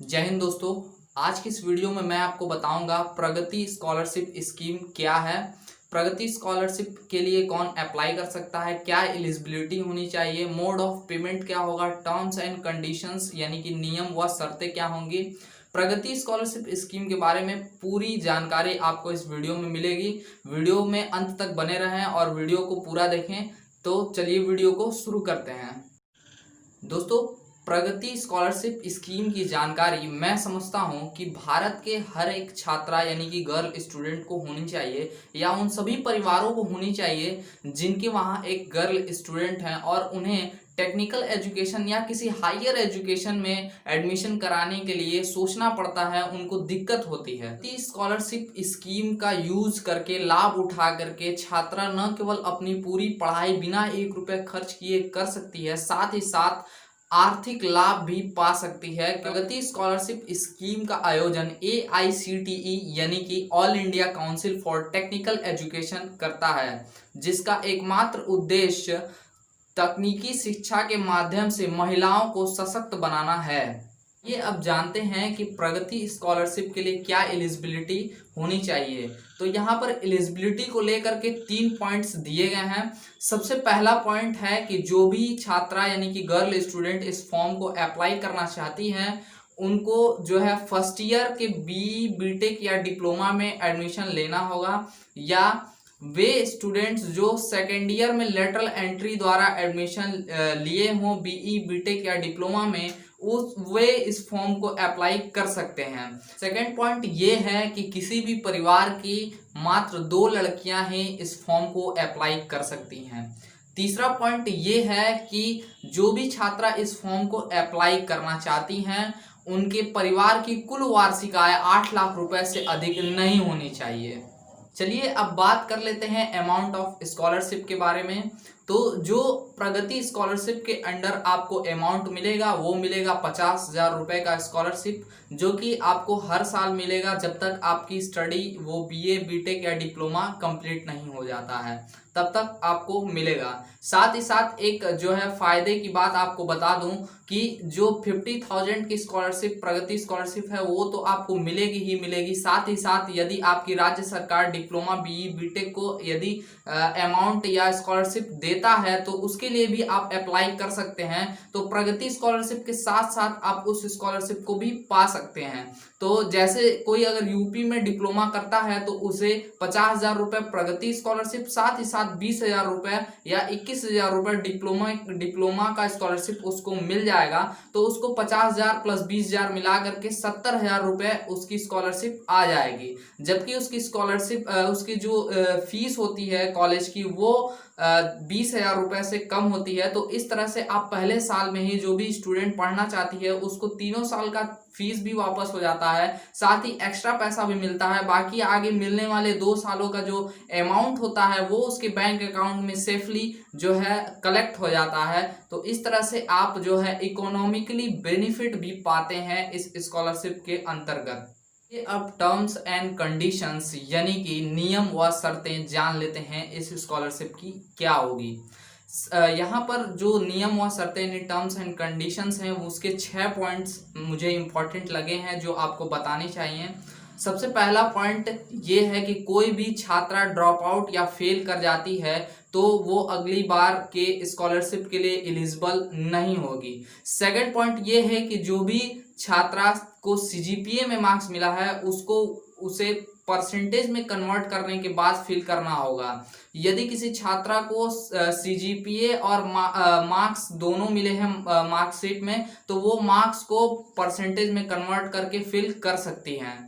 जय हिंद दोस्तों। आज की इस वीडियो में मैं आपको बताऊंगा प्रगति स्कॉलरशिप स्कीम क्या है, प्रगति स्कॉलरशिप के लिए कौन अप्लाई कर सकता है, क्या एलिजिबिलिटी होनी चाहिए, मोड ऑफ पेमेंट क्या होगा, टर्म्स एंड कंडीशंस यानी कि नियम व शर्तें क्या होंगी। प्रगति स्कॉलरशिप स्कीम के बारे में पूरी जानकारी आपको इस वीडियो में मिलेगी। वीडियो में अंत तक बने रहें और वीडियो को पूरा देखें। तो चलिए वीडियो को शुरू करते हैं। दोस्तों, प्रगति स्कॉलरशिप स्कीम की जानकारी मैं समझता हूं कि भारत के हर एक छात्रा यानी कि गर्ल स्टूडेंट को होनी चाहिए, या उन सभी परिवारों को होनी चाहिए जिनके वहां एक गर्ल स्टूडेंट है और उन्हें टेक्निकल एजुकेशन या किसी हायर एजुकेशन में एडमिशन कराने के लिए सोचना पड़ता है, उनको दिक्कत होती है। इस स्कॉलरशिप स्कीम का यूज करके, लाभ उठा करके छात्रा न केवल अपनी पूरी पढ़ाई बिना 1 रुपये खर्च किए कर सकती है, साथ ही साथ आर्थिक लाभ भी पा सकती है। प्रगति स्कॉलरशिप स्कीम का आयोजन AICTE यानी कि all India council for technical education करता है, जिसका एकमात्र उद्देश्य तकनीकी शिक्षा के माध्यम से महिलाओं को सशक्त बनाना है। ये अब जानते हैं कि प्रगति स्कॉलरशिप के लिए क्या एलिजिबिलिटी होनी चाहिए। तो यहाँ पर एलिजिबिलिटी को लेकर के 3 पॉइंट्स दिए गए हैं। सबसे पहला पॉइंट है कि जो भी छात्रा यानी कि गर्ल स्टूडेंट इस फॉर्म को अप्लाई करना चाहती हैं, उनको जो है फर्स्ट ईयर के BTech या डिप्लोमा में एडमिशन लेना होगा, या वे स्टूडेंट्स जो सेकेंड ईयर में लेटरल एंट्री द्वारा एडमिशन लिए हों BTech या डिप्लोमा में, वे इस फॉर्म को अप्लाई कर सकते हैं। सेकेंड पॉइंट ये है कि किसी भी परिवार की मात्र 2 लड़कियां ही इस फॉर्म को अप्लाई कर सकती हैं। तीसरा पॉइंट ये है कि जो भी छात्रा इस फॉर्म को अप्लाई करना चाहती हैं, उनके परिवार की कुल वार्षिक आय 8 लाख रुपए से अधिक नहीं होनी चाहिए। चलिए अब बात कर लेते हैं अमाउंट ऑफ स्कॉलरशिप के बारे में। तो जो प्रगति स्कॉलरशिप के अंडर आपको अमाउंट मिलेगा वो मिलेगा 50,000 रुपए का स्कॉलरशिप, जो कि आपको हर साल मिलेगा जब तक आपकी स्टडी वो BA BTech या डिप्लोमा कंप्लीट नहीं हो जाता है, तब तक आपको मिलेगा। साथ ही साथ एक जो है फायदे की बात आपको बता दूं कि जो 50,000 की स्कॉलरशिप प्रगति स्कॉलरशिप है वो तो आपको मिलेगी ही मिलेगी। साथ ही साथ यदि आपकी राज्य सरकार डिप्लोमा BE BTech को यदि अमाउंट या स्कॉलरशिप देता है तो उसके लिए भी आप अप्लाई कर सकते हैं। तो प्रगति स्कॉलरशिप के साथ साथ आप उस स्कॉलरशिप को भी पा सकते हैं। तो जैसे कोई अगर यूपी में डिप्लोमा करता है तो उसे 50,000 रुपए प्रगति स्कॉलरशिप, साथ ही साथ 20,000 रुपए या 21,000 रुपए डिप्लोमा का स्कॉलरशिप उसको मिल जाएगा। तो उसको 50,000 प्लस 20,000 मिला करके 70,000 रुपए उसकी स्कॉलरशिप आ जाएगी। जबकि उसकी स्कॉलरशिप उसकी जो फीस होती है कॉलेज की वो 20,000 रुपए से कम होती है। तो इस तरह से आप पहले साल में ही जो भी स्टूडेंट पढ़ना चाहती है उसको 3 साल का फीस भी वापस हो जाता है, साथ ही एक्स्ट्रा पैसा भी मिलता है। बाकी आगे मिलने वाले 2 सालों का जो अमाउंट होता है वो उसके बैंक अकाउंट में सेफली जो है कलेक्ट हो जाता है। तो इस तरह से आप जो है इकोनॉमिकली बेनिफिट भी पाते हैं इस स्कॉलरशिप के अंतर्गत। ये अब टर्म्स एंड कंडीशंस यानी कि नियम व शर्तें जान लेते हैं इस स्कॉलरशिप की क्या होगी। यहाँ पर जो नियम व शर्तें, टर्म्स एंड कंडीशंस हैं, उसके 6 पॉइंट्स मुझे इंपॉर्टेंट लगे हैं जो आपको बताने चाहिए। सबसे पहला पॉइंट ये है कि कोई भी छात्रा ड्रॉप आउट या फेल कर जाती है तो वो अगली बार के स्कॉलरशिप के लिए एलिजिबल नहीं होगी। सेकंड पॉइंट ये है कि जो भी छात्रा को CGPA में मार्क्स मिला है उसको उसे परसेंटेज में कन्वर्ट करने के बाद फिल करना होगा। यदि किसी छात्रा को CGPA और मार्क्स दोनों मिले हैं मार्कशीट में, तो वो मार्क्स को परसेंटेज में कन्वर्ट करके फिल कर सकती हैं।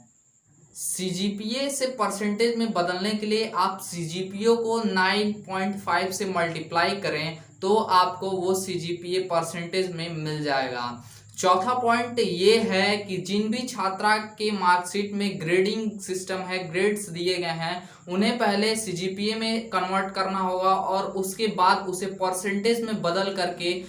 CGPA से परसेंटेज में बदलने के लिए आप CGPA को 9.5 से मल्टीप्लाई करें तो आपको वो CGPA परसेंटेज में मिल जाएगा। चौथा पॉइंट ये है कि जिन भी छात्रा के मार्कशीट में ग्रेडिंग सिस्टम है, ग्रेड्स दिए गए हैं, उन्हें पहले CGPA में कन्वर्ट करना होगा और उसके बाद उसे परसेंटेज में बदल करके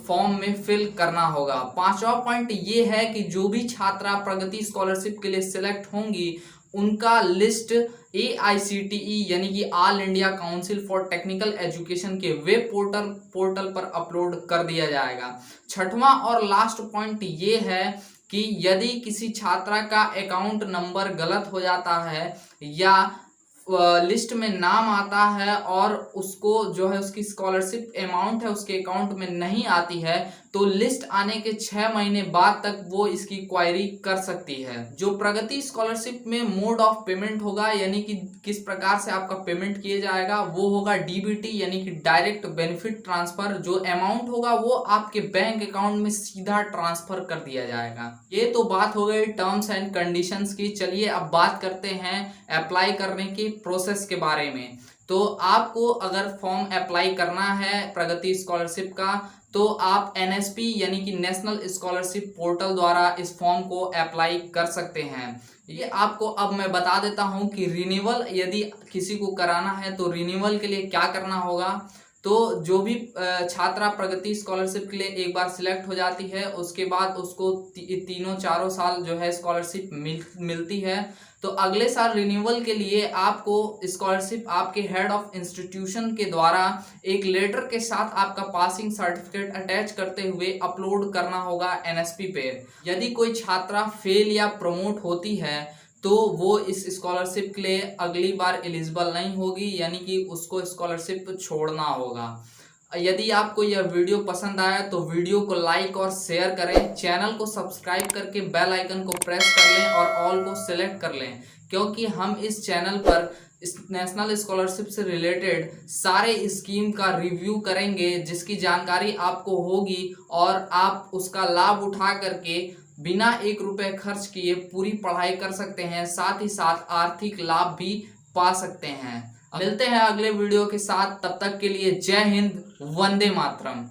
फॉर्म में फिल करना होगा। पांचवा पॉइंट ये है कि जो भी छात्रा प्रगति स्कॉलरशिप के लिए सिलेक्ट होंगी उनका लिस्ट AICTE यानी कि all India council for technical education के वेब पोर्टल पर अपलोड कर दिया जाएगा। छठवां और लास्ट पॉइंट ये है कि यदि किसी छात्रा का अकाउंट नंबर गलत हो जाता है या लिस्ट में नाम आता है और उसको जो है उसकी स्कॉलरशिप अमाउंट है उसके अकाउंट में नहीं आती है, तो लिस्ट आने के 6 महीने बाद तक वो इसकी क्वायरी कर सकती है। जो प्रगति स्कॉलरशिप में मोड ऑफ पेमेंट होगा, यानी कि किस प्रकार से आपका पेमेंट किया जाएगा, वो होगा डीबीटी यानी कि डायरेक्ट बेनिफिट ट्रांसफर। जो अमाउंट होगा वो आपके बैंक अकाउंट में सीधा ट्रांसफर कर दिया जाएगा। ये तो बात हो गई टर्म्स एंड कंडीशंस की। चलिए अब बात करते हैं अप्लाई करने की प्रोसेस के बारे में। तो आपको अगर फॉर्म अप्लाई करना है प्रगति स्कॉलरशिप का, तो आप एनएसपी यानी कि नेशनल स्कॉलरशिप पोर्टल द्वारा इस फॉर्म को अप्लाई कर सकते हैं। ये आपको अब मैं बता देता हूं कि रिन्यूअल यदि किसी को कराना है तो रिन्यूअल के लिए क्या करना होगा। तो जो भी छात्रा प्रगति स्कॉलरशिप के लिए एक बार सिलेक्ट हो जाती है, उसके बाद उसको तीनों चारों साल जो है स्कॉलरशिप मिलती है। तो अगले साल रिन्यूअल के लिए आपको स्कॉलरशिप आपके हेड ऑफ इंस्टीट्यूशन के द्वारा एक लेटर के साथ आपका पासिंग सर्टिफिकेट अटैच करते हुए अपलोड करना होगा एनएसपी पे। यदि कोई छात्रा फेल या प्रमोट होती है तो वो इस स्कॉलरशिप के लिए अगली बार एलिजिबल नहीं होगी, यानी कि उसको स्कॉलरशिप छोड़ना होगा। यदि आपको यह वीडियो पसंद आया तो वीडियो को लाइक और शेयर करें, चैनल को सब्सक्राइब करके बेल आइकन को प्रेस कर लें और ऑल को सिलेक्ट कर लें, क्योंकि हम इस चैनल पर इस नेशनल स्कॉलरशिप से रिलेटेड सारे स्कीम का रिव्यू करेंगे, जिसकी जानकारी आपको होगी और आप उसका लाभ उठा करके बिना 1 रुपये खर्च किए पूरी पढ़ाई कर सकते हैं, साथ ही साथ आर्थिक लाभ भी पा सकते हैं। मिलते हैं अगले वीडियो के साथ, तब तक के लिए जय हिंद, वंदे मातरम।